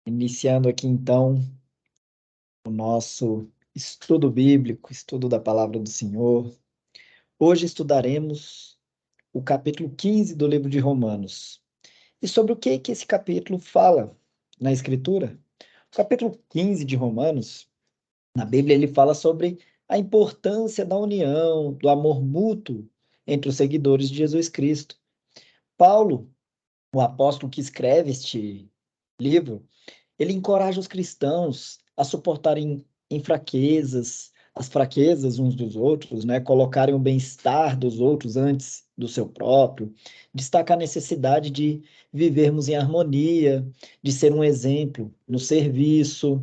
Iniciando aqui então o nosso estudo bíblico, estudo da palavra do Senhor. Hoje estudaremos o capítulo 15 do livro de Romanos. E sobre o que esse capítulo fala na Escritura? O capítulo 15 de Romanos, na Bíblia, ele fala sobre a importância da união, do amor mútuo entre os seguidores de Jesus Cristo. Paulo, o apóstolo que escreve este livro, ele encoraja os cristãos a suportarem em fraquezas, as fraquezas uns dos outros, né? Colocarem o bem-estar dos outros antes do seu próprio, destaca a necessidade de vivermos em harmonia, de ser um exemplo no serviço,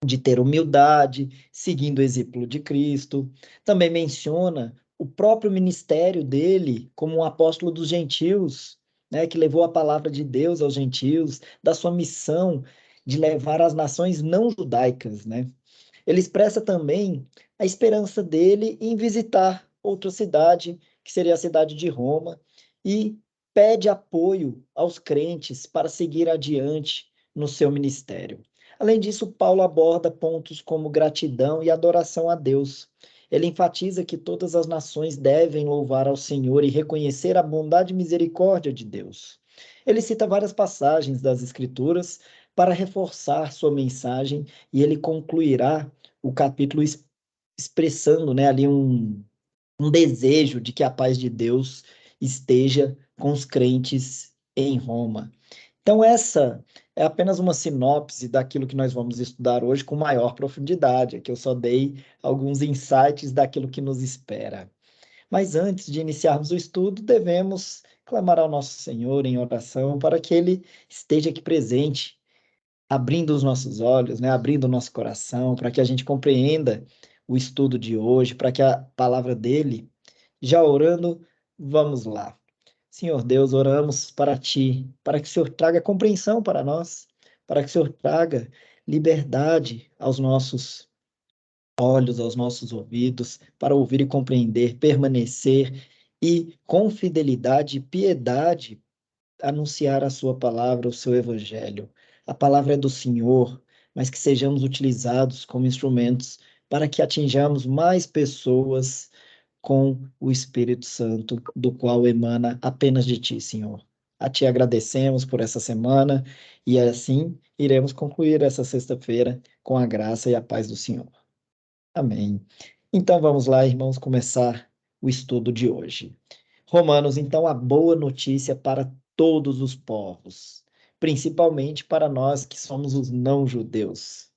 de ter humildade, seguindo o exemplo de Cristo. Também menciona o próprio ministério dele como um apóstolo dos gentios, né, que levou a palavra de Deus aos gentios, da sua missão de levar às nações não judaicas, né? Ele expressa também a esperança dele em visitar outra cidade, que seria a cidade de Roma, e pede apoio aos crentes para seguir adiante no seu ministério. Além disso, Paulo aborda pontos como gratidão e adoração a Deus. Ele enfatiza que todas as nações devem louvar ao Senhor e reconhecer a bondade e misericórdia de Deus. Ele cita várias passagens das Escrituras para reforçar sua mensagem e ele concluirá o capítulo expressando, né, ali um desejo de que a paz de Deus esteja com os crentes em Roma. Então, essa é apenas uma sinopse daquilo que nós vamos estudar hoje com maior profundidade. Aqui eu só dei alguns insights daquilo que nos espera. Mas antes de iniciarmos o estudo, devemos clamar ao nosso Senhor em oração para que Ele esteja aqui presente, abrindo os nossos olhos, né? Abrindo o nosso coração, para que a gente compreenda o estudo de hoje, para que a palavra dele, já orando, vamos lá. Senhor Deus, oramos para ti, para que o Senhor traga compreensão para nós, para que o Senhor traga liberdade aos nossos olhos, aos nossos ouvidos, para ouvir e compreender, permanecer e, com fidelidade e piedade, anunciar a sua palavra, o seu evangelho. A palavra é do Senhor, mas que sejamos utilizados como instrumentos para que atinjamos mais pessoas com o Espírito Santo, do qual emana apenas de ti, Senhor. A ti agradecemos por essa semana e assim iremos concluir essa sexta-feira com a graça e a paz do Senhor. Amém. Então vamos lá, irmãos, começar o estudo de hoje. Romanos, então, a boa notícia para todos os povos, principalmente para nós que somos os não-judeus.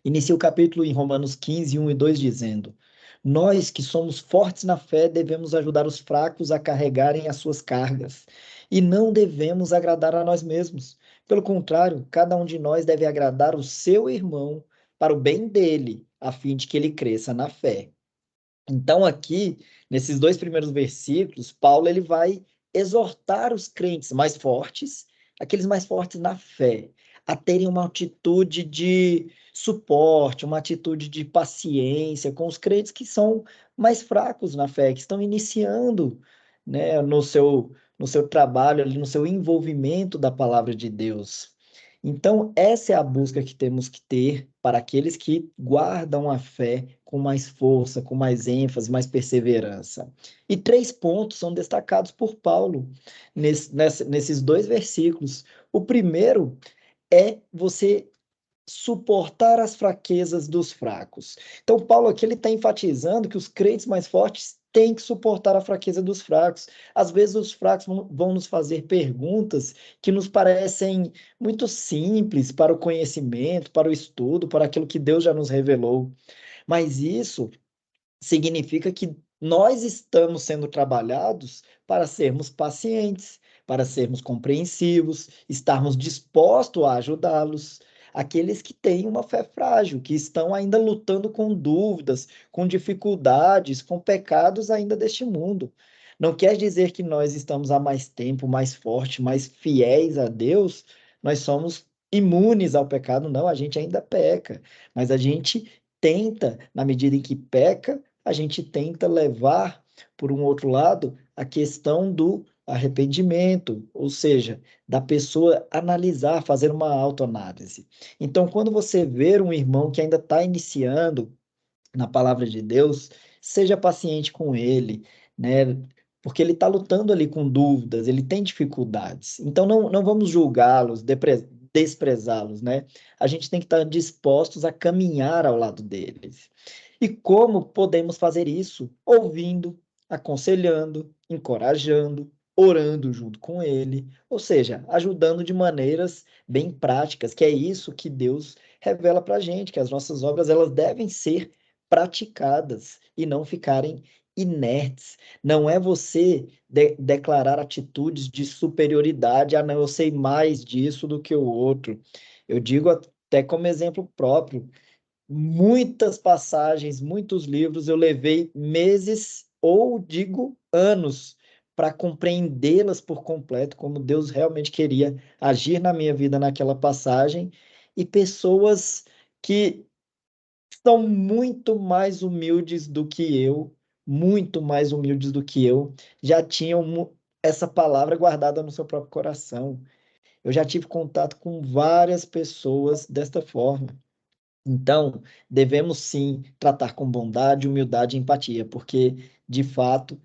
Inicia o capítulo em Romanos 15, 1 e 2, dizendo: Nós que somos fortes na fé devemos ajudar os fracos a carregarem as suas cargas, e não devemos agradar a nós mesmos. Pelo contrário, cada um de nós deve agradar o seu irmão para o bem dele, a fim de que ele cresça na fé. Então, aqui, nesses dois primeiros versículos, Paulo ele vai exortar os crentes mais fortes, aqueles mais fortes na fé, a terem uma atitude de suporte, uma atitude de paciência com os crentes que são mais fracos na fé, que estão iniciando, né, no seu trabalho, ali, no seu envolvimento da palavra de Deus. Então, essa é a busca que temos que ter para aqueles que guardam a fé com mais força, com mais ênfase, mais perseverança. E três pontos são destacados por Paulo nesses dois versículos. O primeiro é você suportar as fraquezas dos fracos. Então, Paulo aqui ele está enfatizando que os crentes mais fortes têm que suportar a fraqueza dos fracos. Às vezes, os fracos vão nos fazer perguntas que nos parecem muito simples para o conhecimento, para o estudo, para aquilo que Deus já nos revelou. Mas isso significa que nós estamos sendo trabalhados para sermos pacientes, para sermos compreensivos, estarmos dispostos a ajudá-los. Aqueles que têm uma fé frágil, que estão ainda lutando com dúvidas, com dificuldades, com pecados ainda deste mundo. Não quer dizer que nós estamos há mais tempo, mais fortes, mais fiéis a Deus, nós somos imunes ao pecado, não, a gente ainda peca, mas a gente tenta, na medida em que peca, a gente tenta levar, por um outro lado, a questão do arrependimento, ou seja, da pessoa analisar, fazer uma autoanálise. Então, quando você ver um irmão que ainda está iniciando na palavra de Deus, seja paciente com ele, né? Porque ele está lutando ali com dúvidas, ele tem dificuldades. Então, não vamos julgá-los, desprezá-los, né? A gente tem que estar dispostos a caminhar ao lado deles. E como podemos fazer isso? Ouvindo, aconselhando, encorajando, orando junto com ele, ou seja, ajudando de maneiras bem práticas, que é isso que Deus revela para a gente, que as nossas obras elas devem ser praticadas e não ficarem inertes. Não é você declarar atitudes de superioridade, ah, não, eu sei mais disso do que o outro. Eu digo até como exemplo próprio, muitas passagens, muitos livros, eu levei meses ou digo anos para compreendê-las por completo, como Deus realmente queria agir na minha vida naquela passagem, e pessoas que são muito mais humildes do que eu, muito mais humildes do que eu, já tinham essa palavra guardada no seu próprio coração. Eu já tive contato com várias pessoas desta forma. Então, devemos sim tratar com bondade, humildade e empatia, porque, de fato,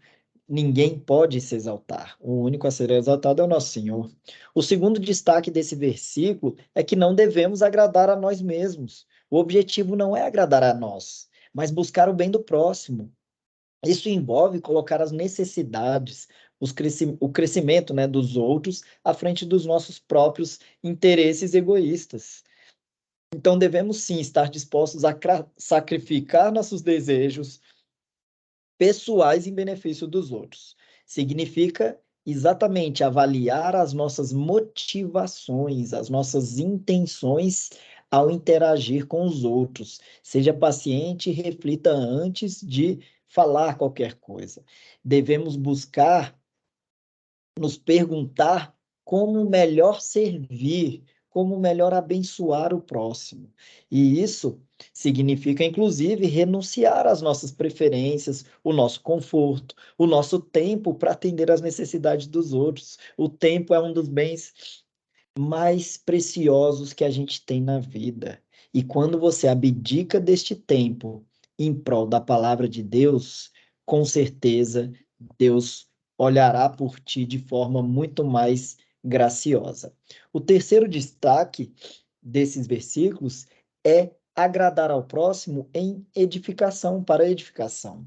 ninguém pode se exaltar. O único a ser exaltado é o nosso Senhor. O segundo destaque desse versículo é que não devemos agradar a nós mesmos. O objetivo não é agradar a nós, mas buscar o bem do próximo. Isso envolve colocar as necessidades, o crescimento, né, dos outros à frente dos nossos próprios interesses egoístas. Então, devemos sim estar dispostos a sacrificar nossos desejos pessoais em benefício dos outros. Significa exatamente avaliar as nossas motivações, as nossas intenções ao interagir com os outros. Seja paciente e reflita antes de falar qualquer coisa. Devemos buscar nos perguntar como melhor servir, como melhor abençoar o próximo. E isso significa, inclusive, renunciar às nossas preferências, o nosso conforto, o nosso tempo para atender às necessidades dos outros. O tempo é um dos bens mais preciosos que a gente tem na vida. E quando você abdica deste tempo em prol da palavra de Deus, com certeza Deus olhará por ti de forma muito mais graciosa. O terceiro destaque desses versículos é agradar ao próximo em edificação, para edificação.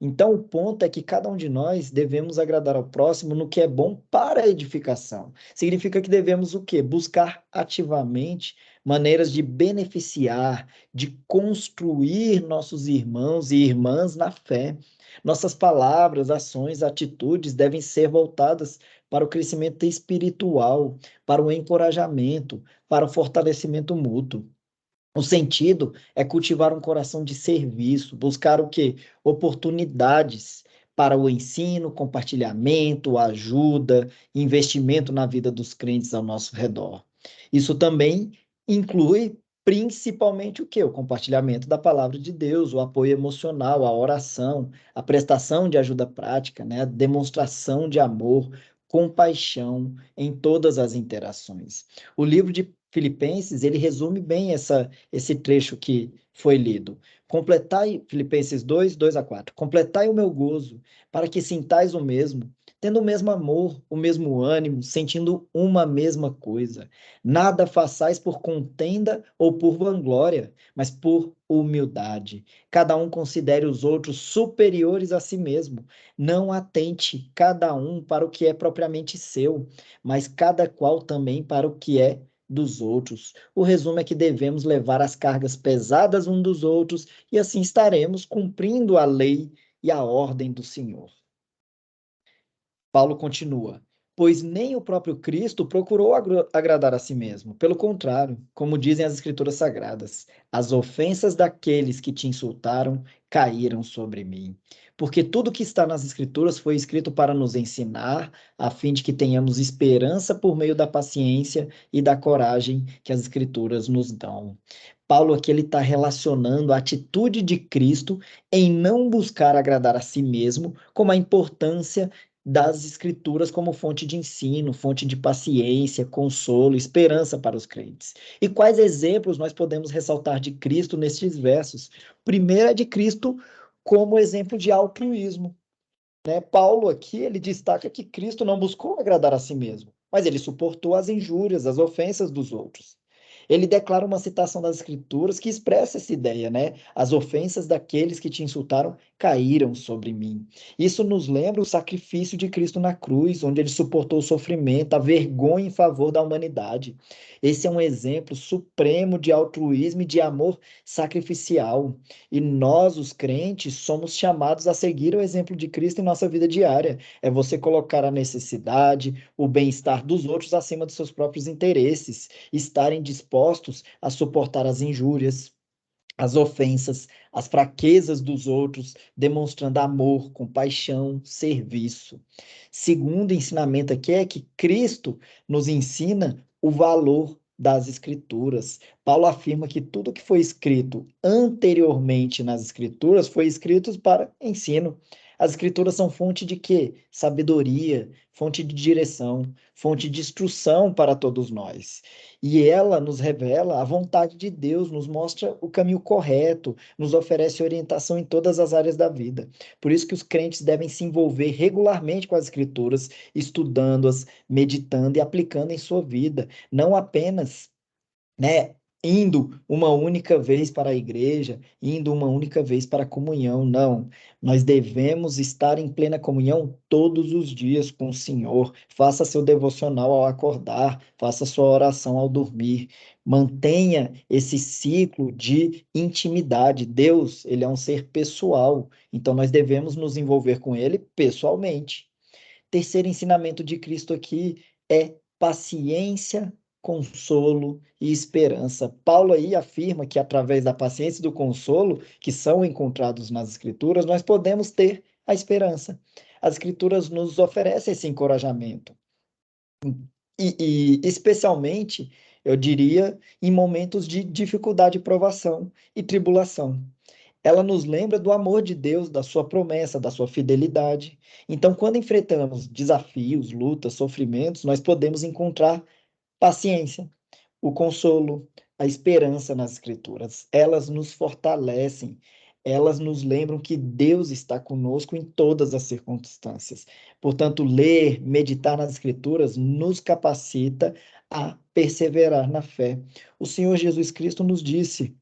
Então, o ponto é que cada um de nós devemos agradar ao próximo no que é bom para a edificação. Significa que devemos o quê? Buscar ativamente maneiras de beneficiar, de construir nossos irmãos e irmãs na fé. Nossas palavras, ações, atitudes devem ser voltadas para o crescimento espiritual, para o encorajamento, para o fortalecimento mútuo. O sentido é cultivar um coração de serviço, buscar o quê? Oportunidades para o ensino, compartilhamento, ajuda, investimento na vida dos crentes ao nosso redor. Isso também inclui principalmente o quê? O compartilhamento da palavra de Deus, o apoio emocional, a oração, a prestação de ajuda prática, né? A demonstração de amor, compaixão em todas as interações. O livro de Filipenses, ele resume bem esse trecho que foi lido. Completai, Filipenses 2, 2 a 4. Completai o meu gozo, para que sintais o mesmo, tendo o mesmo amor, o mesmo ânimo, sentindo uma mesma coisa. Nada façais por contenda ou por vanglória, mas por humildade. Cada um considere os outros superiores a si mesmo. Não atente cada um para o que é propriamente seu, mas cada qual também para o que é dos outros. O resumo é que devemos levar as cargas pesadas uns dos outros e assim estaremos cumprindo a lei e a ordem do Senhor. Paulo continua: pois nem o próprio Cristo procurou agradar a si mesmo. Pelo contrário, como dizem as Escrituras Sagradas, as ofensas daqueles que te insultaram caíram sobre mim. Porque tudo que está nas Escrituras foi escrito para nos ensinar, a fim de que tenhamos esperança por meio da paciência e da coragem que as Escrituras nos dão. Paulo aqui ele está relacionando a atitude de Cristo em não buscar agradar a si mesmo com a importância das Escrituras como fonte de ensino, fonte de paciência, consolo, esperança para os crentes. E quais exemplos nós podemos ressaltar de Cristo nestes versos? Primeiro é de Cristo como exemplo de altruísmo, né? Paulo aqui, ele destaca que Cristo não buscou agradar a si mesmo, mas ele suportou as injúrias, as ofensas dos outros. Ele declara uma citação das Escrituras que expressa essa ideia, né? As ofensas daqueles que te insultaram caíram sobre mim. Isso nos lembra o sacrifício de Cristo na cruz, onde ele suportou o sofrimento, a vergonha em favor da humanidade. Esse é um exemplo supremo de altruísmo e de amor sacrificial. E nós, os crentes, somos chamados a seguir o exemplo de Cristo em nossa vida diária. É você colocar a necessidade, o bem-estar dos outros acima dos seus próprios interesses, estarem dispostos a suportar as injúrias, as ofensas, as fraquezas dos outros, demonstrando amor, compaixão, serviço. Segundo ensinamento aqui é que Cristo nos ensina o valor das Escrituras. Paulo afirma que tudo que foi escrito anteriormente nas Escrituras foi escrito para ensino. As Escrituras são fonte de quê? Sabedoria, fonte de direção, fonte de instrução para todos nós. E ela nos revela a vontade de Deus, nos mostra o caminho correto, nos oferece orientação em todas as áreas da vida. Por isso que os crentes devem se envolver regularmente com as Escrituras, estudando-as, meditando e aplicando em sua vida, não apenas, né, indo uma única vez para a igreja, indo uma única vez para a comunhão, não. Nós devemos estar em plena comunhão todos os dias com o Senhor. Faça seu devocional ao acordar, faça sua oração ao dormir. Mantenha esse ciclo de intimidade. Deus, ele é um ser pessoal, então nós devemos nos envolver com ele pessoalmente. Terceiro ensinamento de Cristo aqui é paciência, consolo e esperança. Paulo aí afirma que através da paciência e do consolo que são encontrados nas Escrituras, nós podemos ter a esperança. As Escrituras nos oferecem esse encorajamento. E especialmente, eu diria, em momentos de dificuldade, provação e tribulação. Ela nos lembra do amor de Deus, da sua promessa, da sua fidelidade. Então, quando enfrentamos desafios, lutas, sofrimentos, nós podemos encontrar paciência, o consolo, a esperança nas Escrituras. Elas nos fortalecem, elas nos lembram que Deus está conosco em todas as circunstâncias. Portanto, ler, meditar nas Escrituras nos capacita a perseverar na fé. O Senhor Jesus Cristo nos disse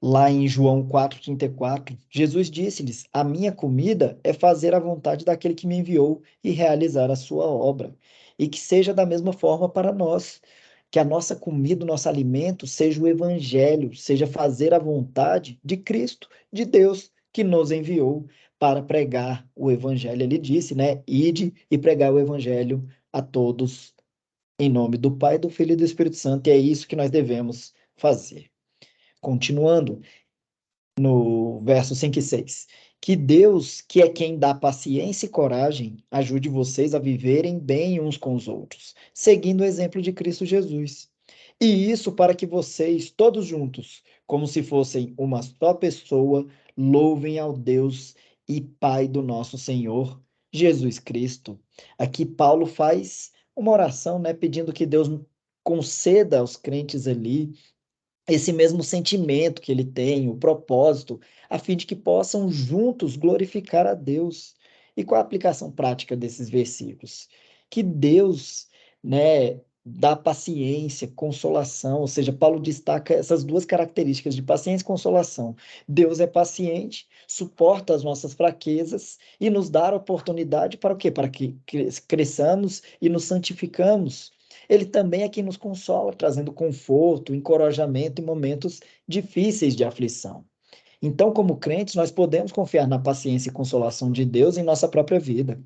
lá em João 4,34, Jesus disse-lhes: A minha comida é fazer a vontade daquele que me enviou e realizar a sua obra. E que seja da mesma forma para nós, que a nossa comida, o nosso alimento, seja o evangelho, seja fazer a vontade de Cristo, de Deus, que nos enviou para pregar o evangelho. Ele disse, né? Ide e pregar o evangelho a todos, em nome do Pai, do Filho e do Espírito Santo, e é isso que nós devemos fazer. Continuando, no verso 5 e 6. Que Deus, que é quem dá paciência e coragem, ajude vocês a viverem bem uns com os outros, seguindo o exemplo de Cristo Jesus. E isso para que vocês, todos juntos, como se fossem uma só pessoa, louvem ao Deus e Pai do nosso Senhor Jesus Cristo. Aqui Paulo faz uma oração, né, pedindo que Deus conceda aos crentes ali esse mesmo sentimento que ele tem, o propósito, a fim de que possam juntos glorificar a Deus. E qual a aplicação prática desses versículos? Que Deus, né, dá paciência, consolação, ou seja, Paulo destaca essas duas características de paciência e consolação. Deus é paciente, suporta as nossas fraquezas e nos dá a oportunidade para o quê? Para que cresçamos e nos santificamos. Ele também é quem nos consola, trazendo conforto, encorajamento em momentos difíceis de aflição. Então, como crentes, nós podemos confiar na paciência e consolação de Deus em nossa própria vida.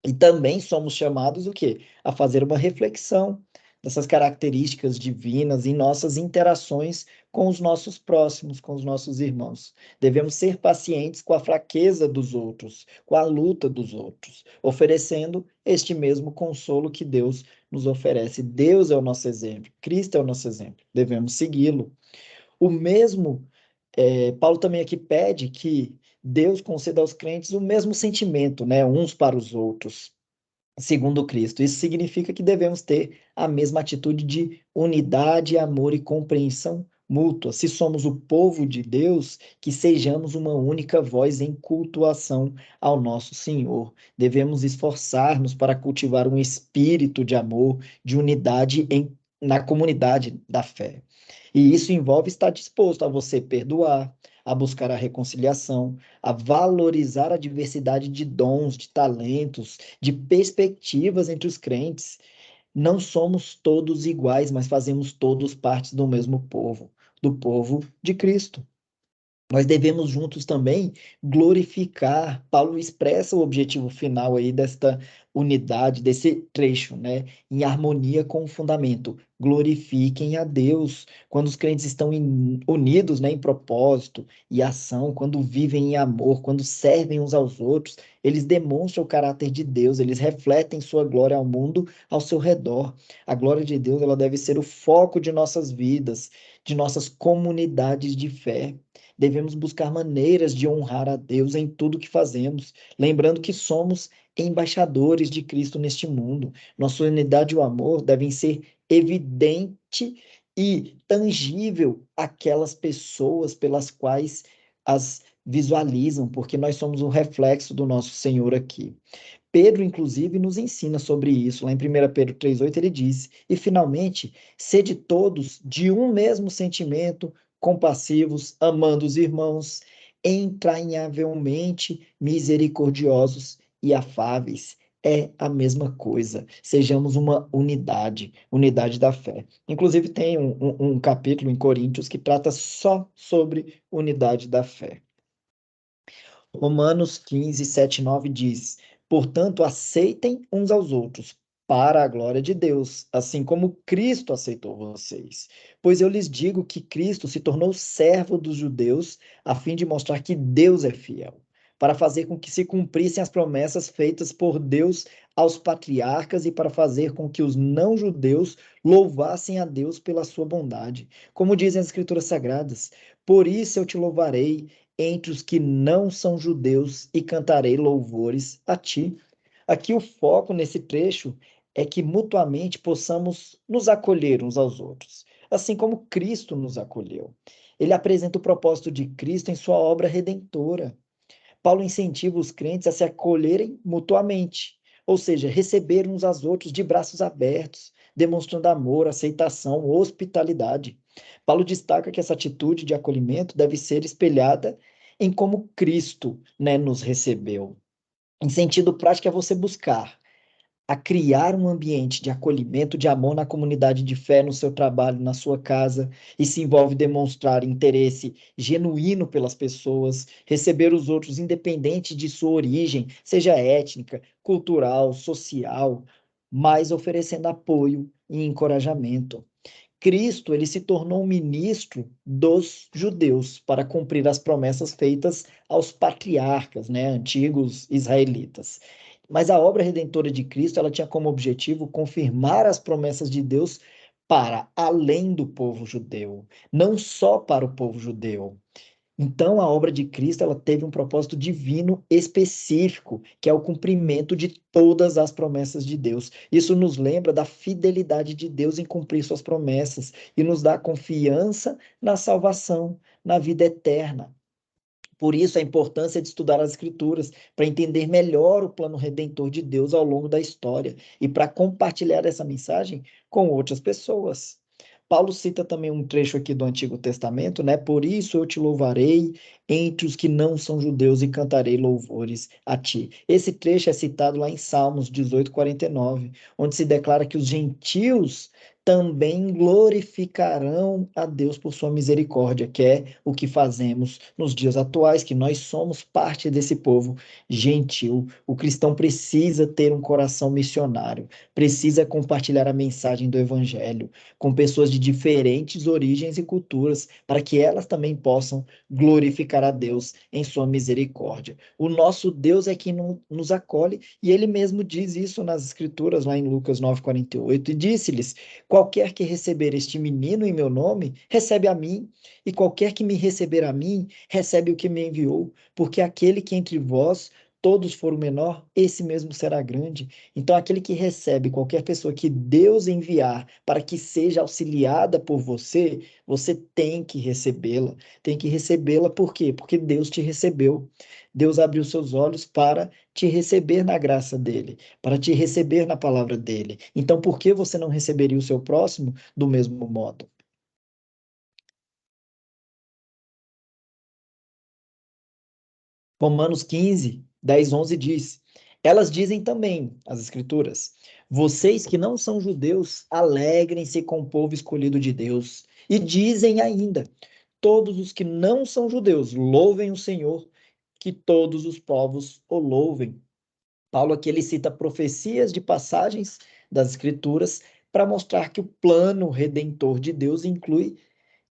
E também somos chamados o quê? A fazer uma reflexão dessas características divinas em nossas interações com os nossos próximos, com os nossos irmãos. Devemos ser pacientes com a fraqueza dos outros, com a luta dos outros, oferecendo este mesmo consolo que Deus nos oferece. Deus é o nosso exemplo, Cristo é o nosso exemplo, devemos segui-lo. O mesmo Paulo também aqui pede que Deus conceda aos crentes o mesmo sentimento, né, uns para os outros, segundo Cristo. Isso significa que devemos ter a mesma atitude de unidade, amor e compreensão mútua. Se somos o povo de Deus, que sejamos uma única voz em cultuação ao nosso Senhor. Devemos esforçar-nos para cultivar um espírito de amor, de unidade na comunidade da fé. E isso envolve estar disposto a você perdoar, a buscar a reconciliação, a valorizar a diversidade de dons, de talentos, de perspectivas entre os crentes. Não somos todos iguais, mas fazemos todos parte do mesmo povo, do povo de Cristo. Nós devemos juntos também glorificar. Paulo expressa o objetivo final aí desta unidade, desse trecho, né? Em harmonia com o fundamento. Glorifiquem a Deus. Quando os crentes estão unidos, né, em propósito e ação, quando vivem em amor, quando servem uns aos outros, eles demonstram o caráter de Deus, eles refletem sua glória ao mundo ao seu redor. A glória de Deus, ela deve ser o foco de nossas vidas, de nossas comunidades de fé. Devemos buscar maneiras de honrar a Deus em tudo que fazemos, lembrando que somos embaixadores de Cristo neste mundo. Nossa unidade e o amor devem ser evidente e tangível àquelas pessoas pelas quais as visualizam, porque nós somos o reflexo do nosso Senhor aqui. Pedro, inclusive, nos ensina sobre isso. Lá em 1 Pedro 3,8, ele diz: E finalmente, sede todos de um mesmo sentimento, compassivos, amando os irmãos, entranhavelmente misericordiosos e afáveis. É a mesma coisa. Sejamos uma unidade, unidade da fé. Inclusive, tem um capítulo em Coríntios que trata só sobre unidade da fé. Romanos 15, 7, 9 diz: Portanto, aceitem uns aos outros, para a glória de Deus, assim como Cristo aceitou vocês. Pois eu lhes digo que Cristo se tornou servo dos judeus, a fim de mostrar que Deus é fiel, para fazer com que se cumprissem as promessas feitas por Deus aos patriarcas e para fazer com que os não-judeus louvassem a Deus pela sua bondade. Como dizem as Escrituras Sagradas: Por isso eu te louvarei entre os que não são judeus e cantarei louvores a ti. Aqui o foco nesse trecho é que mutuamente possamos nos acolher uns aos outros, assim como Cristo nos acolheu. Ele apresenta o propósito de Cristo em sua obra redentora. Paulo incentiva os crentes a se acolherem mutuamente, ou seja, receber uns aos outros de braços abertos, demonstrando amor, aceitação, hospitalidade. Paulo destaca que essa atitude de acolhimento deve ser espelhada em como Cristo, né, nos recebeu. Em sentido prático, é você buscar a criar um ambiente de acolhimento, de amor na comunidade de fé, no seu trabalho, na sua casa. Isso envolve demonstrar interesse genuíno pelas pessoas, receber os outros independente de sua origem, seja étnica, cultural, social, mas oferecendo apoio e encorajamento. Cristo, ele se tornou um ministro dos judeus para cumprir as promessas feitas aos patriarcas, né, antigos israelitas. Mas a obra redentora de Cristo, ela tinha como objetivo confirmar as promessas de Deus para além do povo judeu, não só para o povo judeu. Então, a obra de Cristo, ela teve um propósito divino específico, que é o cumprimento de todas as promessas de Deus. Isso nos lembra da fidelidade de Deus em cumprir suas promessas e nos dá confiança na salvação, na vida eterna. Por isso, a importância de estudar as Escrituras, para entender melhor o plano redentor de Deus ao longo da história e para compartilhar essa mensagem com outras pessoas. Paulo cita também um trecho aqui do Antigo Testamento, né? Por isso eu te louvarei entre os que não são judeus e cantarei louvores a ti. Esse trecho é citado lá em Salmos 18:49, onde se declara que os gentios também glorificarão a Deus por sua misericórdia, que é o que fazemos nos dias atuais, que nós somos parte desse povo gentil. O cristão precisa ter um coração missionário, precisa compartilhar a mensagem do evangelho com pessoas de diferentes origens e culturas, para que elas também possam glorificar a Deus em sua misericórdia. O nosso Deus é quem nos acolhe, e ele mesmo diz isso nas Escrituras, lá em Lucas 9:48, e disse-lhes: Qualquer que receber este menino em meu nome, recebe a mim, e qualquer que me receber a mim, recebe o que me enviou, porque aquele que entre vós todos for o menor, esse mesmo será grande. Então, aquele que recebe qualquer pessoa que Deus enviar para que seja auxiliada por você, você tem que recebê-la. Tem que recebê-la por quê? Porque Deus te recebeu. Deus abriu seus olhos para te receber na graça dele, para te receber na palavra dele. Então, por que você não receberia o seu próximo do mesmo modo? Romanos 15, 10, 11 diz: Elas dizem também, as Escrituras, vocês que não são judeus, alegrem-se com o povo escolhido de Deus. E dizem ainda: todos os que não são judeus, louvem o Senhor, que todos os povos o louvem. Paulo aqui ele cita profecias de passagens das Escrituras para mostrar que o plano redentor de Deus inclui,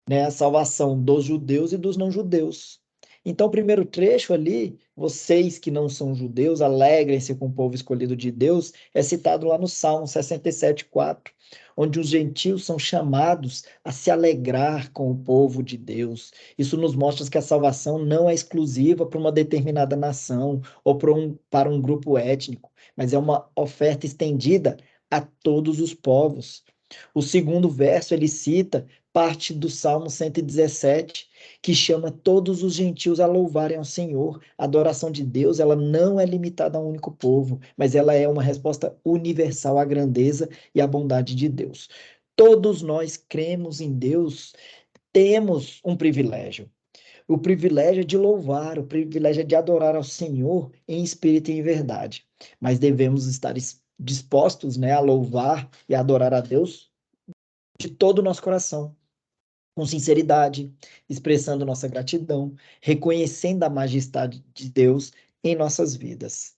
né, a salvação dos judeus e dos não-judeus. Então, o primeiro trecho ali, vocês que não são judeus, alegrem-se com o povo escolhido de Deus, é citado lá no Salmo 67:4, onde os gentios são chamados a se alegrar com o povo de Deus. Isso nos mostra que a salvação não é exclusiva para uma determinada nação ou para um grupo étnico, mas é uma oferta estendida a todos os povos. O segundo verso ele cita parte do Salmo 117, que chama todos os gentios a louvarem ao Senhor. A adoração de Deus, ela não é limitada a um único povo, mas ela é uma resposta universal à grandeza e à bondade de Deus. Todos nós cremos em Deus, temos um privilégio. O privilégio é de louvar, o privilégio é de adorar ao Senhor em espírito e em verdade. Mas devemos estar dispostos, né, a louvar e a adorar a Deus de todo o nosso coração, com sinceridade, expressando nossa gratidão, reconhecendo a majestade de Deus em nossas vidas.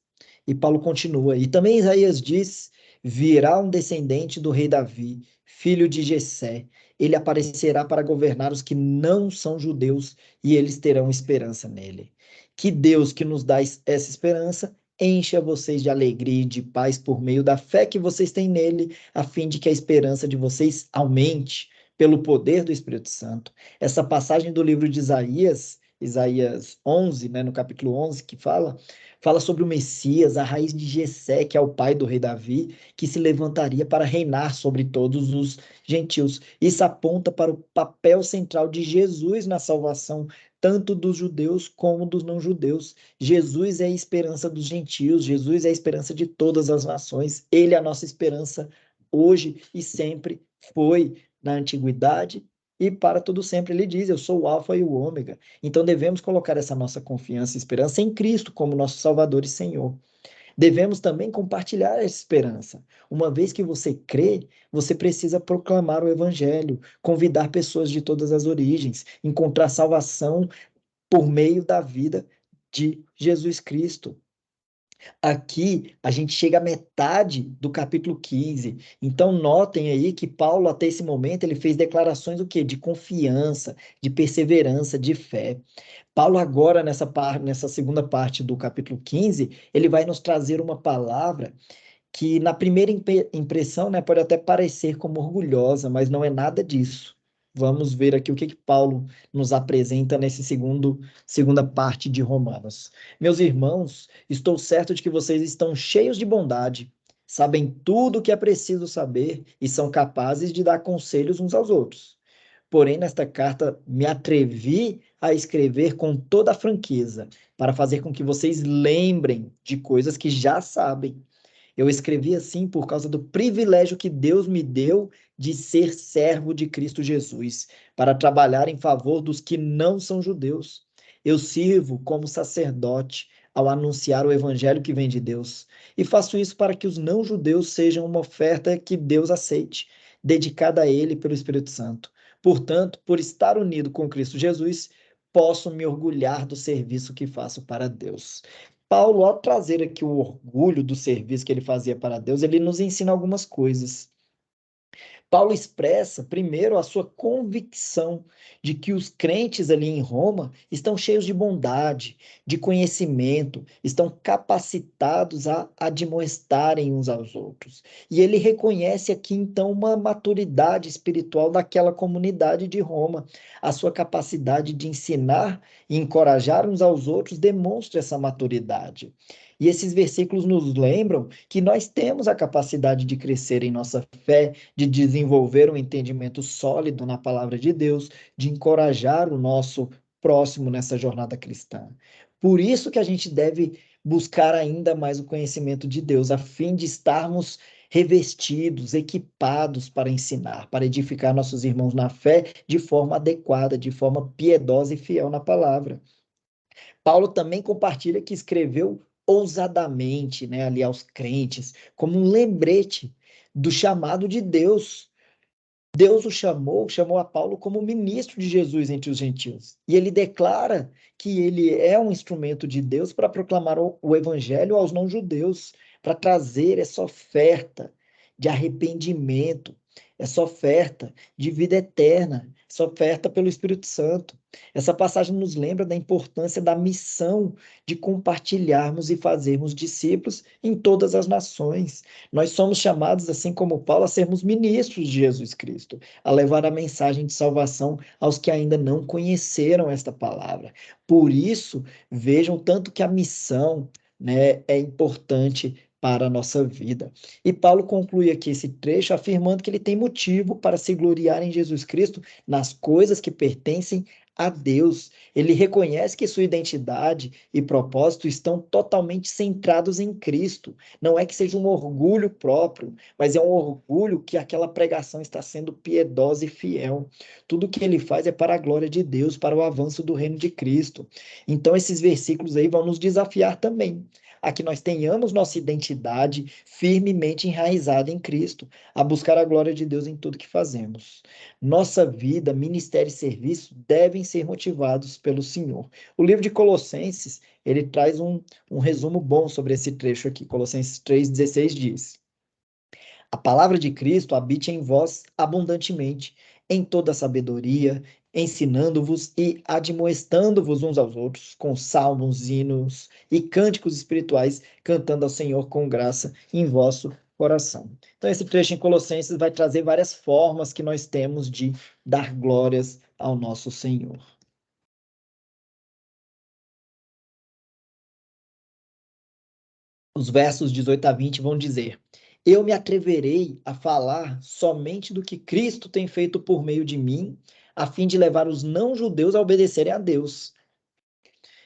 E Paulo continua, e também Isaías diz: virá um descendente do rei Davi, filho de Jessé. Ele aparecerá para governar os que não são judeus e eles terão esperança nele. Que Deus que nos dá essa esperança encha vocês de alegria e de paz por meio da fé que vocês têm nele, a fim de que a esperança de vocês aumente pelo poder do Espírito Santo. Essa passagem do livro de Isaías, Isaías 11, né, no capítulo 11, que fala sobre o Messias, a raiz de Jessé, que é o pai do rei Davi, que se levantaria para reinar sobre todos os gentios. Isso aponta para o papel central de Jesus na salvação, tanto dos judeus como dos não-judeus. Jesus é a esperança dos gentios, Jesus é a esperança de todas as nações. Ele é a nossa esperança hoje e sempre foi na antiguidade e para todo sempre. Ele diz: Eu sou o Alfa e o Ômega. Então devemos colocar essa nossa confiança e esperança em Cristo como nosso Salvador e Senhor. Devemos também compartilhar essa esperança. Uma vez que você crê, você precisa proclamar o Evangelho, convidar pessoas de todas as origens, encontrar salvação por meio da vida de Jesus Cristo. Aqui a gente chega à metade do capítulo 15. Então notem aí que Paulo até esse momento ele fez declarações o quê? De confiança, de perseverança, de fé. Paulo agora nessa segunda parte do capítulo 15, ele vai nos trazer uma palavra que na primeira impressão, né, pode até parecer como orgulhosa, mas não é nada disso. Vamos ver aqui o que Paulo nos apresenta nesse segunda parte de Romanos. Meus irmãos, estou certo de que vocês estão cheios de bondade, sabem tudo o que é preciso saber e são capazes de dar conselhos uns aos outros. Porém, nesta carta, me atrevi a escrever com toda a franqueza, para fazer com que vocês lembrem de coisas que já sabem. Eu escrevi assim por causa do privilégio que Deus me deu de ser servo de Cristo Jesus, para trabalhar em favor dos que não são judeus. Eu sirvo como sacerdote ao anunciar o evangelho que vem de Deus, e faço isso para que os não-judeus sejam uma oferta que Deus aceite, dedicada a Ele pelo Espírito Santo. Portanto, por estar unido com Cristo Jesus, posso me orgulhar do serviço que faço para Deus. Paulo, ao trazer aqui o orgulho do serviço que ele fazia para Deus, ele nos ensina algumas coisas. Paulo expressa, primeiro, a sua convicção de que os crentes ali em Roma estão cheios de bondade, de conhecimento, estão capacitados a admoestarem uns aos outros. E ele reconhece aqui, então, uma maturidade espiritual daquela comunidade de Roma. A sua capacidade de ensinar e encorajar uns aos outros demonstra essa maturidade. E esses versículos nos lembram que nós temos a capacidade de crescer em nossa fé, de desenvolver um entendimento sólido na palavra de Deus, de encorajar o nosso próximo nessa jornada cristã. Por isso que a gente deve buscar ainda mais o conhecimento de Deus, a fim de estarmos revestidos, equipados para ensinar, para edificar nossos irmãos na fé de forma adequada, de forma piedosa e fiel na palavra. Paulo também compartilha que escreveu ousadamente, né, ali aos crentes, como um lembrete do chamado de Deus. Deus o chamou a Paulo como ministro de Jesus entre os gentios. E ele declara que ele é um instrumento de Deus para proclamar o evangelho aos não-judeus, para trazer essa oferta de arrependimento, essa oferta de vida eterna, essa oferta pelo Espírito Santo. Essa passagem nos lembra da importância da missão de compartilharmos e fazermos discípulos em todas as nações. Nós somos chamados, assim como Paulo, a sermos ministros de Jesus Cristo, a levar a mensagem de salvação aos que ainda não conheceram esta palavra. Por isso, vejam tanto que a missão, né, é importante para a nossa vida. E Paulo conclui aqui esse trecho afirmando que ele tem motivo para se gloriar em Jesus Cristo nas coisas que pertencem a Deus. Ele reconhece que sua identidade e propósito estão totalmente centrados em Cristo. Não é que seja um orgulho próprio, mas é um orgulho que aquela pregação está sendo piedosa e fiel. Tudo que ele faz é para a glória de Deus, para o avanço do reino de Cristo. Então, esses versículos aí vão nos desafiar também a que nós tenhamos nossa identidade firmemente enraizada em Cristo, a buscar a glória de Deus em tudo que fazemos. Nossa vida, ministério e serviço devem ser motivados pelo Senhor. O livro de Colossenses, ele traz um resumo bom sobre esse trecho aqui. Colossenses 3,16 diz: a palavra de Cristo habite em vós abundantemente, em toda sabedoria, ensinando-vos e admoestando-vos uns aos outros, com salmos, hinos e cânticos espirituais, cantando ao Senhor com graça em vosso coração. Então, esse trecho em Colossenses vai trazer várias formas que nós temos de dar glórias ao nosso Senhor. Os versos 18 a 20 vão dizer: eu me atreverei a falar somente do que Cristo tem feito por meio de mim, a fim de levar os não-judeus a obedecerem a Deus.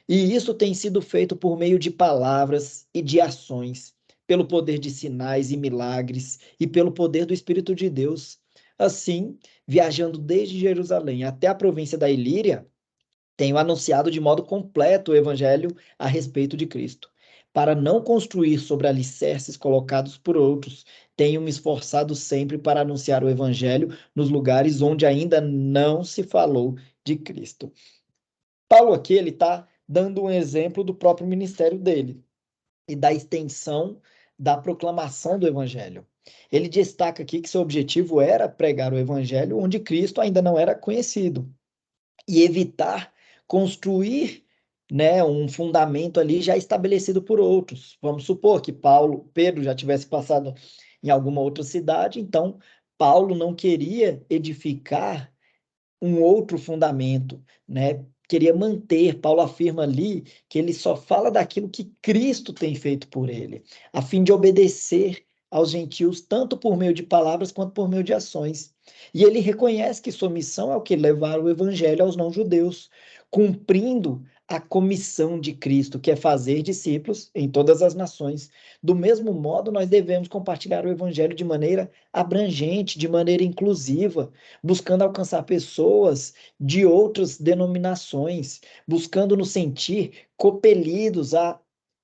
E isso tem sido feito por meio de palavras e de ações, pelo poder de sinais e milagres e pelo poder do Espírito de Deus. Assim, viajando desde Jerusalém até a província da Ilíria, tenho anunciado de modo completo o evangelho a respeito de Cristo. Para não construir sobre alicerces colocados por outros, tenho me esforçado sempre para anunciar o evangelho nos lugares onde ainda não se falou de Cristo. Paulo aqui ele está dando um exemplo do próprio ministério dele e da extensão da proclamação do evangelho. Ele destaca aqui que seu objetivo era pregar o evangelho onde Cristo ainda não era conhecido e evitar construir, né, um fundamento ali já estabelecido por outros. Vamos supor que Pedro já tivesse passado em alguma outra cidade, então Paulo não queria edificar um outro fundamento, né? Queria manter. Paulo afirma ali que ele só fala daquilo que Cristo tem feito por ele, a fim de obedecer aos gentios, tanto por meio de palavras quanto por meio de ações. E ele reconhece que sua missão é o que? Levar o evangelho aos não-judeus, cumprindo a comissão de Cristo, que é fazer discípulos em todas as nações. Do mesmo modo, nós devemos compartilhar o evangelho de maneira abrangente, de maneira inclusiva, buscando alcançar pessoas de outras denominações, buscando nos sentir compelidos a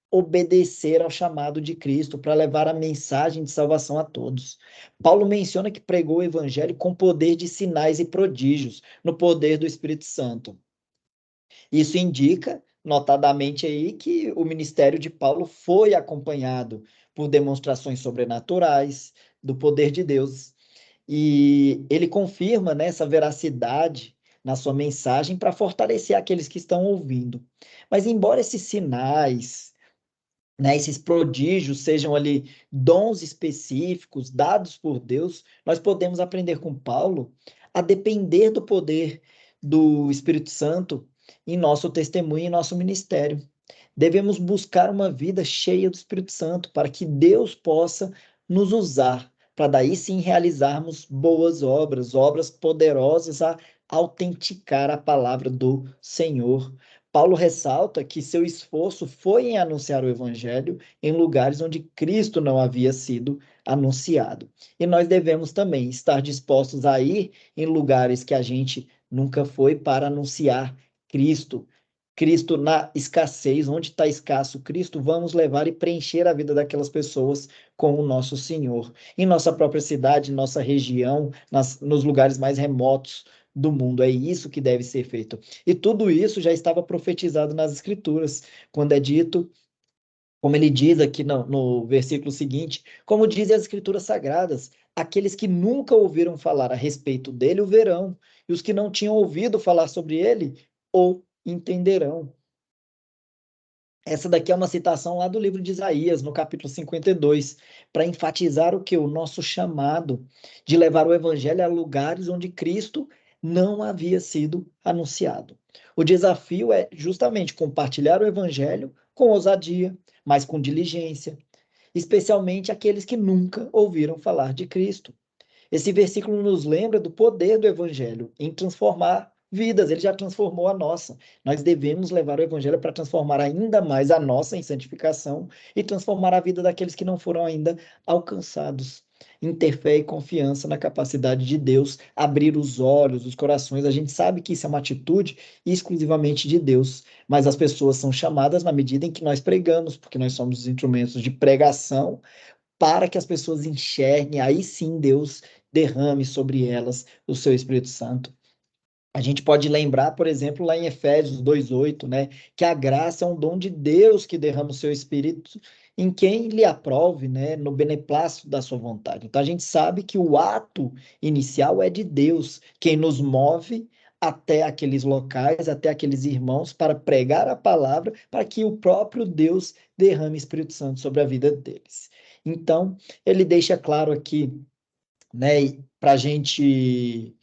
obedecer ao chamado de Cristo para levar a mensagem de salvação a todos. Paulo menciona que pregou o evangelho com poder de sinais e prodígios, no poder do Espírito Santo. Isso indica, notadamente aí, que o ministério de Paulo foi acompanhado por demonstrações sobrenaturais do poder de Deus. e ele confirma, né, essa veracidade na sua mensagem para fortalecer aqueles que estão ouvindo. Mas embora esses sinais, né, esses prodígios sejam ali dons específicos dados por Deus, nós podemos aprender com Paulo a depender do poder do Espírito Santo em nosso testemunho e nosso ministério. Devemos buscar uma vida cheia do Espírito Santo para que Deus possa nos usar, para daí sim realizarmos boas obras, obras poderosas a autenticar a palavra do Senhor. Paulo ressalta que seu esforço foi em anunciar o evangelho em lugares onde Cristo não havia sido anunciado. E nós devemos também estar dispostos a ir em lugares que a gente nunca foi para anunciar Cristo. Cristo na escassez, onde está escasso Cristo, vamos levar e preencher a vida daquelas pessoas com o nosso Senhor. Em nossa própria cidade, nossa região, nos lugares mais remotos do mundo. É isso que deve ser feito. E tudo isso já estava profetizado nas Escrituras, quando é dito, como ele diz aqui no versículo seguinte, como dizem as Escrituras Sagradas, aqueles que nunca ouviram falar a respeito dele o verão, e os que não tinham ouvido falar sobre ele o entenderão. Essa daqui é uma citação lá do livro de Isaías, no capítulo 52, para enfatizar o que? O nosso chamado de levar o evangelho a lugares onde Cristo não havia sido anunciado. O desafio é justamente compartilhar o evangelho com ousadia, mas com diligência, especialmente aqueles que nunca ouviram falar de Cristo. Esse versículo nos lembra do poder do evangelho em transformar vidas, ele já transformou a nossa. Nós devemos levar o evangelho para transformar ainda mais a nossa em santificação e transformar a vida daqueles que não foram ainda alcançados. Em ter fé e confiança na capacidade de Deus, abrir os olhos, os corações. A gente sabe que isso é uma atitude exclusivamente de Deus, mas as pessoas são chamadas na medida em que nós pregamos, porque nós somos os instrumentos de pregação para que as pessoas enxerguem, aí sim Deus derrame sobre elas o seu Espírito Santo. A gente pode lembrar, por exemplo, lá em Efésios 2:8, né, que a graça é um dom de Deus que derrama o seu Espírito em quem lhe aprove, né, no beneplácito da sua vontade. Então a gente sabe que o ato inicial é de Deus, quem nos move até aqueles locais, até aqueles irmãos para pregar a palavra, para que o próprio Deus derrame Espírito Santo sobre a vida deles. Então, ele deixa claro aqui, né, para a gente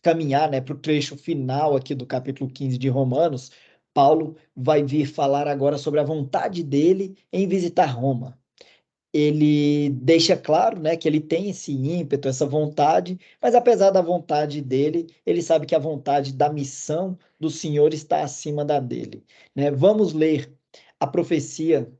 caminhar, né, para o trecho final aqui do capítulo 15 de Romanos, Paulo vai vir falar agora sobre a vontade dele em visitar Roma. Ele deixa claro, né, que ele tem esse ímpeto, essa vontade, mas apesar da vontade dele, ele sabe que a vontade da missão do Senhor está acima da dele, né? Vamos ler a profecia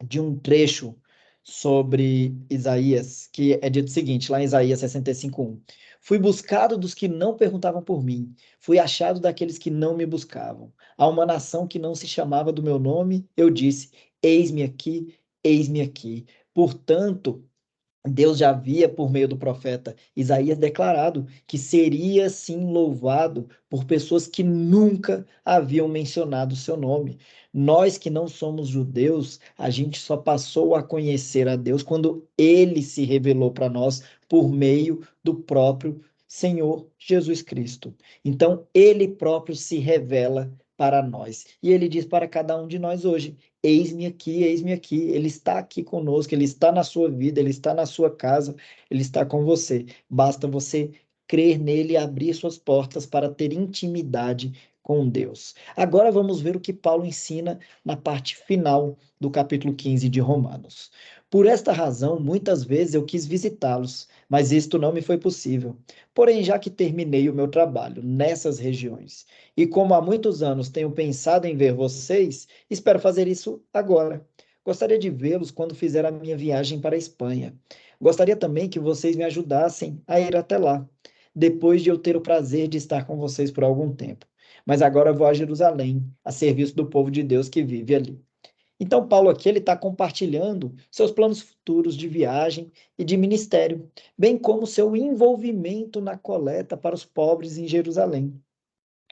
de um trecho sobre Isaías, que é dito o seguinte, lá em Isaías 65:1. Fui buscado dos que não perguntavam por mim, fui achado daqueles que não me buscavam. A uma nação que não se chamava do meu nome, eu disse: eis-me aqui, eis-me aqui. Portanto, Deus já havia, por meio do profeta Isaías, declarado que seria sim louvado por pessoas que nunca haviam mencionado o seu nome. Nós que não somos judeus, a gente só passou a conhecer a Deus quando ele se revelou para nós por meio do próprio Senhor Jesus Cristo. Então, ele próprio se revela para nós. E ele diz para cada um de nós hoje: eis-me aqui, eis-me aqui. Ele está aqui conosco, ele está na sua vida, ele está na sua casa, ele está com você. Basta você crer nele e abrir suas portas para ter intimidade com Deus. Agora vamos ver o que Paulo ensina na parte final do capítulo 15 de Romanos. Por esta razão, muitas vezes eu quis visitá-los, mas isto não me foi possível. Porém, já que terminei o meu trabalho nessas regiões, e como há muitos anos tenho pensado em ver vocês, espero fazer isso agora. Gostaria de vê-los quando fizer a minha viagem para a Espanha. Gostaria também que vocês me ajudassem a ir até lá, depois de eu ter o prazer de estar com vocês por algum tempo. Mas agora vou a Jerusalém, a serviço do povo de Deus que vive ali. Então, Paulo aqui ele está compartilhando seus planos futuros de viagem e de ministério, bem como seu envolvimento na coleta para os pobres em Jerusalém.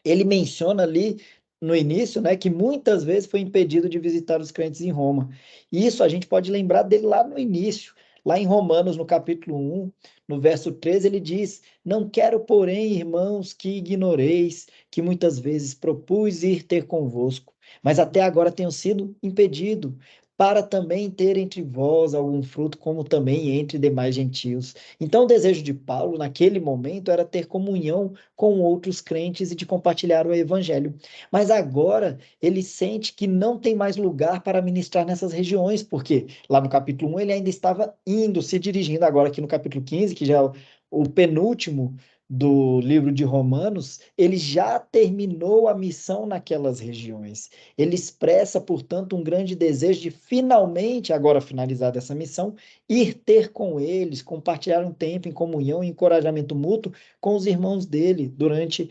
Ele menciona ali no início, né, que muitas vezes foi impedido de visitar os crentes em Roma. E isso a gente pode lembrar dele lá no início, Lá em Romanos, no capítulo 1, no verso 13, ele diz: Não quero, porém, irmãos, que ignoreis que muitas vezes propus ir ter convosco, mas até agora tenho sido impedido, para também ter entre vós algum fruto, como também entre demais gentios. Então, o desejo de Paulo, naquele momento, era ter comunhão com outros crentes e de compartilhar o evangelho. Mas agora ele sente que não tem mais lugar para ministrar nessas regiões, porque lá no capítulo 1 ele ainda estava indo, se dirigindo, agora aqui no capítulo 15, que já é o penúltimo do livro de Romanos, ele já terminou a missão naquelas regiões. Ele expressa, portanto, um grande desejo de finalmente, agora finalizada essa missão, ir ter com eles, compartilhar um tempo em comunhão e encorajamento mútuo com os irmãos dele durante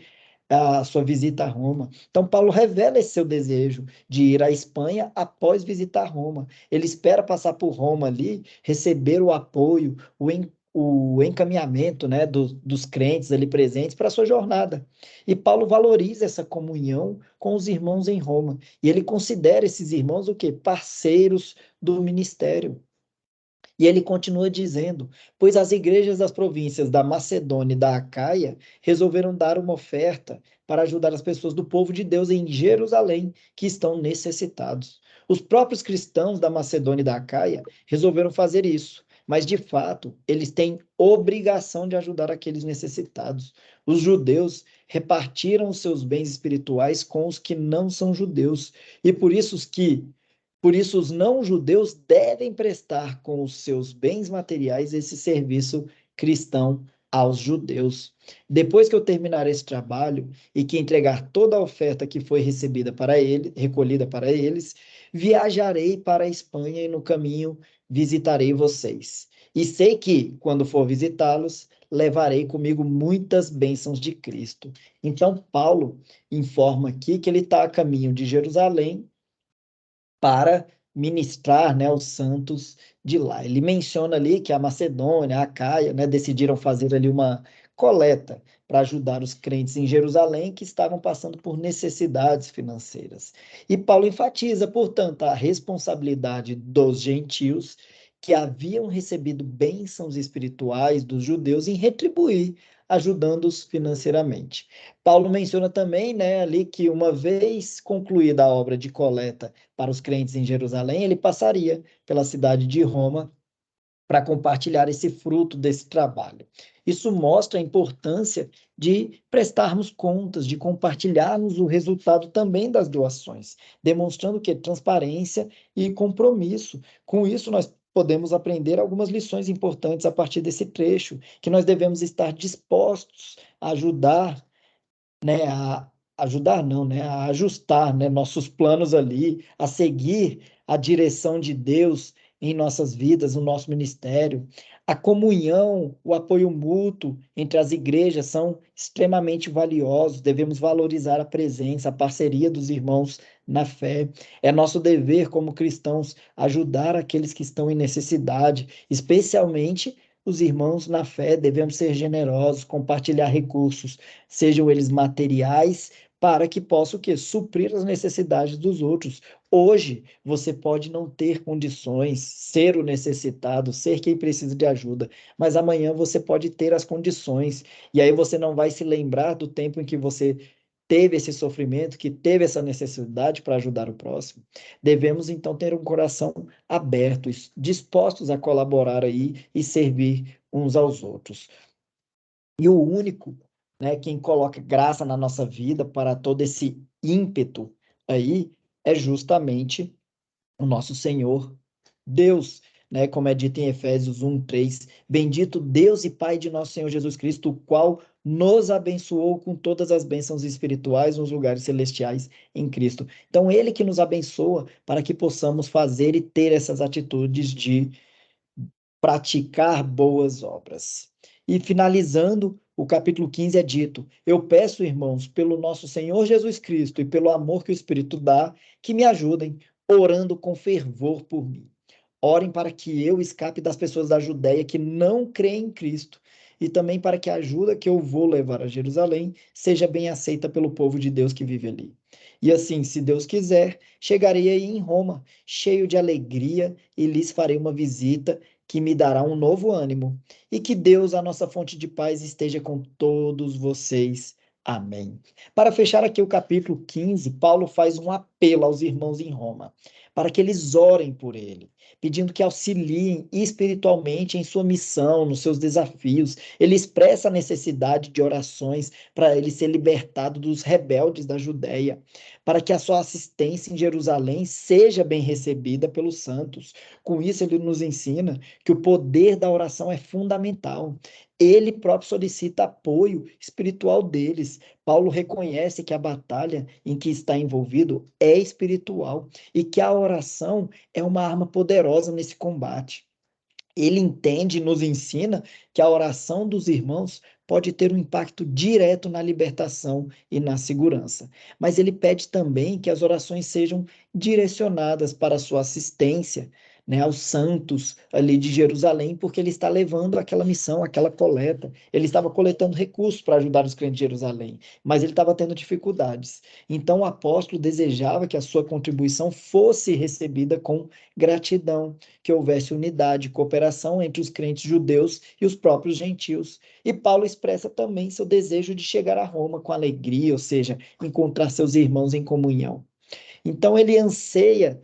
a sua visita a Roma. Então, Paulo revela esse seu desejo de ir à Espanha após visitar Roma. Ele espera passar por Roma ali, receber o apoio, o encaminhamento, né, dos crentes ali presentes para a sua jornada. E Paulo valoriza essa comunhão com os irmãos em Roma. E ele considera esses irmãos o quê? Parceiros do ministério. E ele continua dizendo: Pois as igrejas das províncias da Macedônia e da Acaia resolveram dar uma oferta para ajudar as pessoas do povo de Deus em Jerusalém, que estão necessitados. Os próprios cristãos da Macedônia e da Acaia resolveram fazer isso, mas de fato eles têm obrigação de ajudar aqueles necessitados. Os judeus repartiram os seus bens espirituais com os que não são judeus, e por isso, os não-judeus devem prestar com os seus bens materiais esse serviço cristão aos judeus. Depois que eu terminar esse trabalho e que entregar toda a oferta que foi recebida para ele, recolhida para eles, viajarei para a Espanha e no caminho visitarei vocês. E sei que, quando for visitá-los, levarei comigo muitas bênçãos de Cristo. Então, Paulo informa aqui que ele está a caminho de Jerusalém para ministrar, né, os santos de lá. Ele menciona ali que a Macedônia, a Acaia, né, decidiram fazer ali uma coleta para ajudar os crentes em Jerusalém que estavam passando por necessidades financeiras. E Paulo enfatiza, portanto, a responsabilidade dos gentios que haviam recebido bênçãos espirituais dos judeus em retribuir, ajudando-os financeiramente. Paulo menciona também, né, ali que uma vez concluída a obra de coleta para os crentes em Jerusalém, ele passaria pela cidade de Roma para compartilhar esse fruto desse trabalho. Isso mostra a importância de prestarmos contas, de compartilharmos o resultado também das doações, demonstrando que transparência e compromisso. Com isso, nós podemos aprender algumas lições importantes a partir desse trecho, que nós devemos estar dispostos a ajudar, né, a ajudar não, né, a ajustar, né, nossos planos ali, a seguir a direção de Deus em nossas vidas, no nosso ministério. A comunhão, o apoio mútuo entre as igrejas são extremamente valiosos. Devemos valorizar a presença, a parceria dos irmãos na fé. É nosso dever como cristãos ajudar aqueles que estão em necessidade, especialmente os irmãos na fé. Devemos ser generosos, compartilhar recursos, sejam eles materiais, para que possa o quê? Suprir as necessidades dos outros. Hoje, você pode não ter condições, ser o necessitado, ser quem precisa de ajuda, mas amanhã você pode ter as condições, e aí você não vai se lembrar do tempo em que você teve esse sofrimento, que teve essa necessidade para ajudar o próximo. Devemos então ter um coração aberto, dispostos a colaborar aí e servir uns aos outros. E o único, né, quem coloca graça na nossa vida para todo esse ímpeto aí é justamente o nosso Senhor Deus, né, como é dito em Efésios 1:3, bendito Deus e Pai de nosso Senhor Jesus Cristo, o qual nos abençoou com todas as bênçãos espirituais nos lugares celestiais em Cristo. Então, ele que nos abençoa para que possamos fazer e ter essas atitudes de praticar boas obras. E finalizando, o capítulo 15 é dito: Eu peço, irmãos, pelo nosso Senhor Jesus Cristo e pelo amor que o Espírito dá, que me ajudem, orando com fervor por mim. Orem para que eu escape das pessoas da Judéia que não creem em Cristo, e também para que a ajuda que eu vou levar a Jerusalém seja bem aceita pelo povo de Deus que vive ali. E assim, se Deus quiser, chegarei aí em Roma, cheio de alegria, e lhes farei uma visita que me dará um novo ânimo. E que Deus, a nossa fonte de paz, esteja com todos vocês. Amém. Para fechar aqui o capítulo 15, Paulo faz um apelo aos irmãos em Roma, para que eles orem por ele, pedindo que auxiliem espiritualmente em sua missão, nos seus desafios. Ele expressa a necessidade de orações para ele ser libertado dos rebeldes da Judéia, para que a sua assistência em Jerusalém seja bem recebida pelos santos. Com isso, ele nos ensina que o poder da oração é fundamental. Ele próprio solicita apoio espiritual deles. Paulo reconhece que a batalha em que está envolvido é espiritual e que a oração é uma arma poderosa nesse combate. Ele entende e nos ensina que a oração dos irmãos pode ter um impacto direto na libertação e na segurança. Mas ele pede também que as orações sejam direcionadas para a sua assistência, né, aos santos ali de Jerusalém, porque ele está levando aquela missão, aquela coleta. Ele estava coletando recursos para ajudar os crentes de Jerusalém, mas ele estava tendo dificuldades. Então o apóstolo desejava que a sua contribuição fosse recebida com gratidão, que houvesse unidade, cooperação entre os crentes judeus e os próprios gentios. E Paulo expressa também seu desejo de chegar a Roma com alegria, ou seja, encontrar seus irmãos em comunhão. Então ele anseia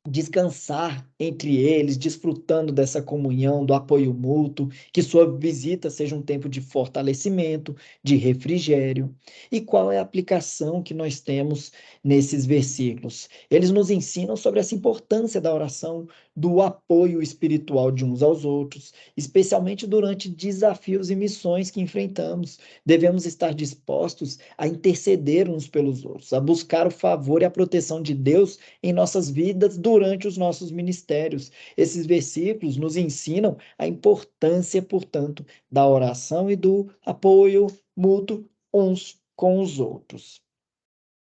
descansar entre eles, desfrutando dessa comunhão, do apoio mútuo, que sua visita seja um tempo de fortalecimento, de refrigério. E qual é a aplicação que nós temos nesses versículos? Eles nos ensinam sobre essa importância da oração, do apoio espiritual de uns aos outros, especialmente durante desafios e missões que enfrentamos. Devemos estar dispostos a interceder uns pelos outros, a buscar o favor e a proteção de Deus em nossas vidas durante os nossos ministérios. Esses versículos nos ensinam a importância, portanto, da oração e do apoio mútuo uns com os outros.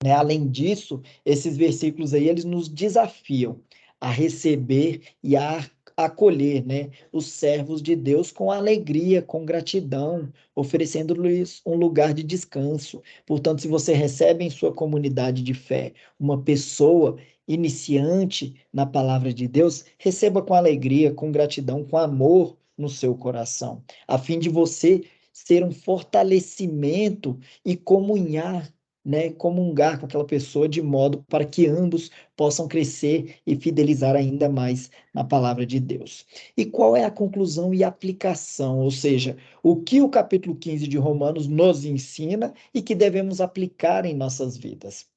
Né? Além disso, esses versículos aí, eles nos desafiam a receber e a acolher, né, os servos de Deus com alegria, com gratidão, oferecendo-lhes um lugar de descanso. Portanto, se você recebe em sua comunidade de fé uma pessoa iniciante na palavra de Deus, receba com alegria, com gratidão, com amor no seu coração, a fim de você ser um fortalecimento e comunhar, né, comungar com aquela pessoa de modo para que ambos possam crescer e fidelizar ainda mais na palavra de Deus. E qual é a conclusão e aplicação? Ou seja, o que o capítulo 15 de Romanos nos ensina e que devemos aplicar em nossas vidas?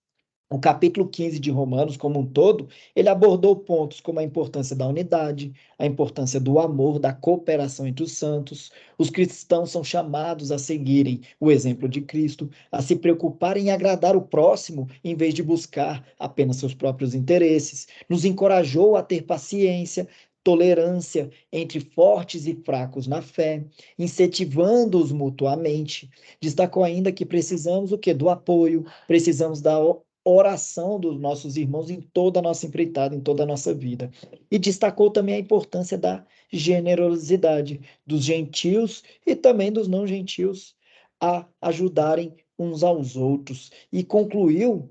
O capítulo 15 de Romanos, como um todo, ele abordou pontos como a importância da unidade, a importância do amor, da cooperação entre os santos. Os cristãos são chamados a seguirem o exemplo de Cristo, a se preocuparem em agradar o próximo, em vez de buscar apenas seus próprios interesses. Nos encorajou a ter paciência, tolerância entre fortes e fracos na fé, incentivando-os mutuamente. Destacou ainda que precisamos o quê? Do apoio, precisamos da oração dos nossos irmãos em toda a nossa empreitada, em toda a nossa vida. E destacou também a importância da generosidade dos gentios e também dos não gentios a ajudarem uns aos outros. E concluiu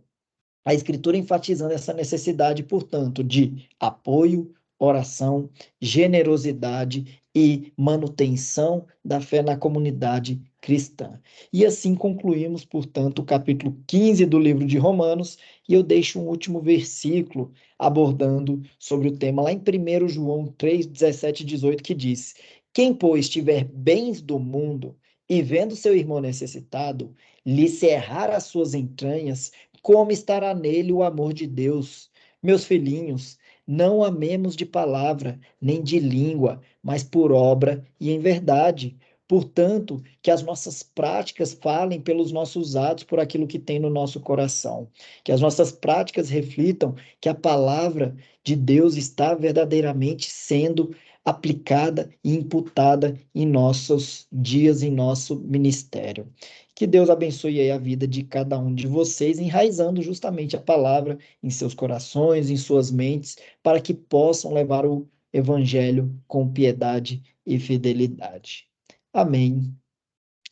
a Escritura enfatizando essa necessidade, portanto, de apoio, oração, generosidade e manutenção da fé na comunidade cristã. E assim concluímos, portanto, o capítulo 15 do livro de Romanos, e eu deixo um último versículo abordando sobre o tema lá em 1 João 3, 17 e 18, que diz: Quem, pois, tiver bens do mundo e vendo seu irmão necessitado, lhe cerrar as suas entranhas, como estará nele o amor de Deus? Meus filhinhos, não amemos de palavra, nem de língua, mas por obra e em verdade. Portanto, que as nossas práticas falem pelos nossos atos, por aquilo que tem no nosso coração. Que as nossas práticas reflitam que a palavra de Deus está verdadeiramente sendo aplicada e imputada em nossos dias, em nosso ministério. Que Deus abençoe aí a vida de cada um de vocês, enraizando justamente a palavra em seus corações, em suas mentes, para que possam levar o evangelho com piedade e fidelidade. Amém.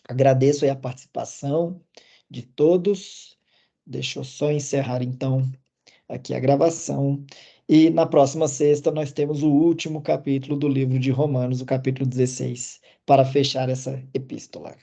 Agradeço aí a participação de todos. Deixa eu só encerrar então aqui a gravação. E na próxima sexta nós temos o último capítulo do livro de Romanos, o capítulo 16, para fechar essa epístola.